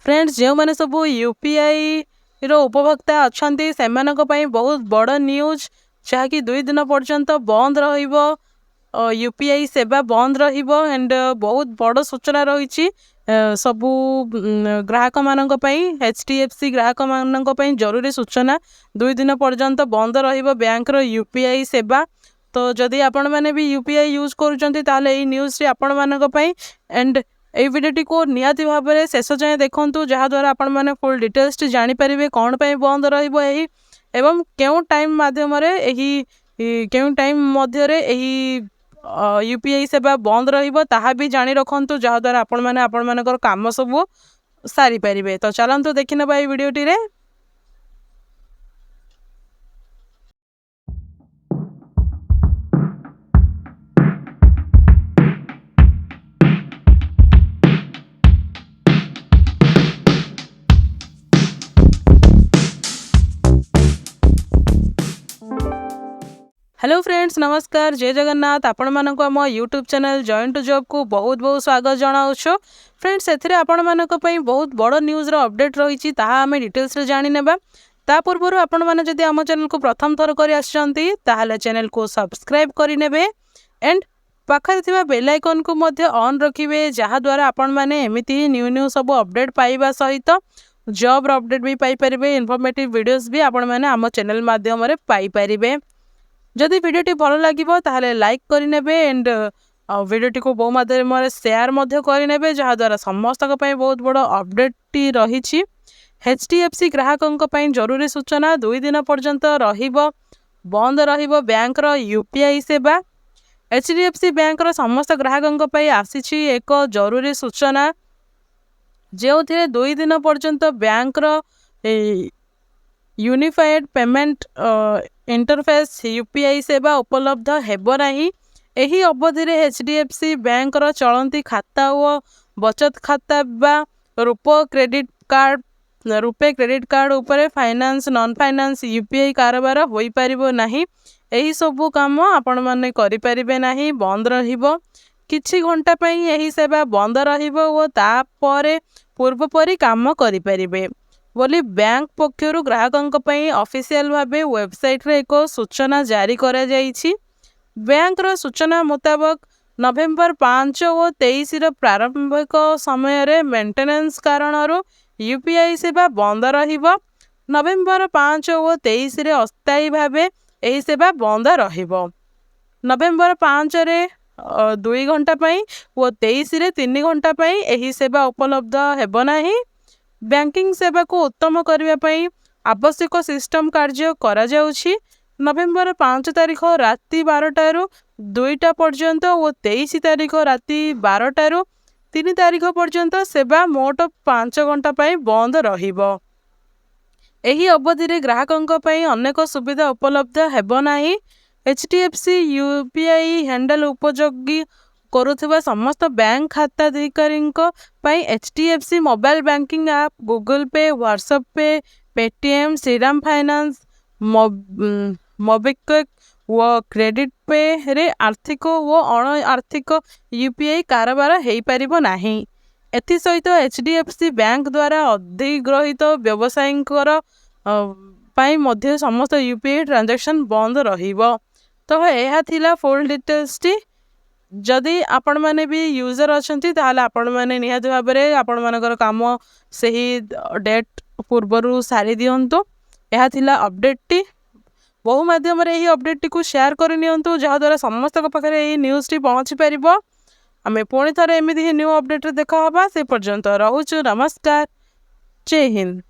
Friends जो मैंने सब यूपीआई रो उपभोक्ता अच्छा से बहुत बड़ न्यूज जहाँकि 2 दिन पर्यंत बंद यूपीआई सेवा बंद एंड बहुत बड़ सूचना रही सबू ग्राहक मानक एचडीएफसी ग्राहक मानक जरूरी सूचना 2 दिन पर्यंत बंद बैंक रो यूपीआई सेवा। तो जदि आपण मैंने भी यूपीआई यूज करुँच न्यूज आपण मानक एंड এই ভিডিওটি को निहाती भाव में शेष जाए देखूँ जहाँद्वारा आपण मैंने फुल डिटेल्स जानीपर कौन पर बंद रही एवं क्यों टाइम मध्यम क्यों टाइम मध्य यूपीआई सेवा बंद रहा भी जानी रखु जहाँद्वारा आपण मैंने आपण मानकर काम सब सारी पारे। तो चलतु देखी ना भिडियोटी रे। हेलो फ्रेंड्स नमस्कार जय जगन्नाथ आपण मानक आम यूट्यूब चैनल जॉइन टू जॉब को बहुत बहुत स्वागत जनाऊँ। फ्रेंड्स एथिरे आपण मानक पई बहुत बड़ न्यूज रो अपडेट रही आम डिटेल्स रे जानी नेबा। ता पूर्व आपण माने जदि आम चैनल को प्रथम थर करी आछंती ताहाले चैनल को सब्सक्राइब करि नेबे एंड पाखरे थिबा बेल आइकन को मध्य ऑन रखिबे जहा द्वारा आपण माने एमिति न्यू न्यू सब अपडेट पाइबा सहित जॉब रो अपडेट भी पाई परिबे इन्फॉर्मेटिव वीडियोस भी आपण माने आम चैनल माध्यम रे पाई परिबे। जदि वीडियोटी भल लगे ताहले लाइक करेंगे एंड वीडियोटी को बहु माध्यम शेयर करेंगे जहाँद्वारा समस्त बहुत बड़ अपडेट रही एचडीएफसी ग्राहकों जरूरी सूचना 2 दिन पर्यंत बंद बैंक रो यूपीआई सेवा। एचडीएफसी बैंक रो समस्त ग्राहकों आसी एक जरूरी सूचना जो 2 दिन पर्यंत बैंक रो यूनिफाइड पेमेंट इंटरफेस यूपीआई सेवा उपलब्ध हेबो नाही। एही अवधि रे एचडीएफसी बैंक रो चलंती खाता और बचत खाता बा रुपे क्रेडिट कार्ड उपरे फाइनेंस नॉन फाइनेंस यूपीआई कारोबार होई परिबो नाही। एही सबु काम आपण माने करि परिबे नाही बंद रहिबो किछि घंटा पई एही सेवा बंद रहिबो और तापरे पूर्व परि काम करि परिबे बोली बैंक पक्षर ग्राहकों ऑफिशियल भावे वेबसाइट रे एक सूचना जारी करा जाइछि। बैंक रो सूचना मुताबक नवेम्बर 5 और 23 प्रारंभिक समय रे मेंटेनेंस कारण यूपीआई सेवा बंद रहिबो। नवेम्बर 5 और 23 रे अस्थायी भावे एही सेवा बंद रहिबो। नवेम्बर 5 रे 2 घंटा पई और 23 रे 3 घंटा पई एही सेवा उपलब्ध हेबो नाही। बैंकिंग सेवा को उत्तम करने आवश्यक सिस्टम कार्य करा जाउछि। नवेम्बर 5 तारीख राति 12 रु 2टा पर्यंत और 23 तारीख राति 12 रु 3 तारीख पर्यंत सेवा मोट 5 घंटा पाई बंद रहिबो। एही अवधि रे ग्राहकों पाई अनेक सुविधा उपलब्ध हेबो नाही। एचडीएफसी यूपीआई हैंडल उपयोगी करुवा समस्त बैंक खाताधिकारी HDFC mobile banking app Google Pay WhatsApp Pay Paytm Shriram Finance MobiKwik व क्रेडिट पे रे आर्थिक व अण आर्थिक यूपीआई कारोबार हो पारिबो नाही। एथि सहित एचडीएफसी बैंक द्वारा अधिग्रहित व्यवसायी समस्त यूपीआई ट्रांजैक्शन बंद रहिबो। तो यह थिला फुल डिटेल्स टी जदि आपण माने भी यूजर अच्छी ताहले आपण माने निहाती भाव में आपण मानकर काम सही डेट पूर्वर सारी दिंतु। यह थिला अपडेट टी बहु माध्यम यही अपडेट टी को शेयर करनियंतु जहाँद्वारा समस्त पाखे यही न्यूज टी पहुँची पार। आम पुणी थे एमती न्यू अपडेट देखा से पर्यंत रोचु नमस्कार जय हिंद।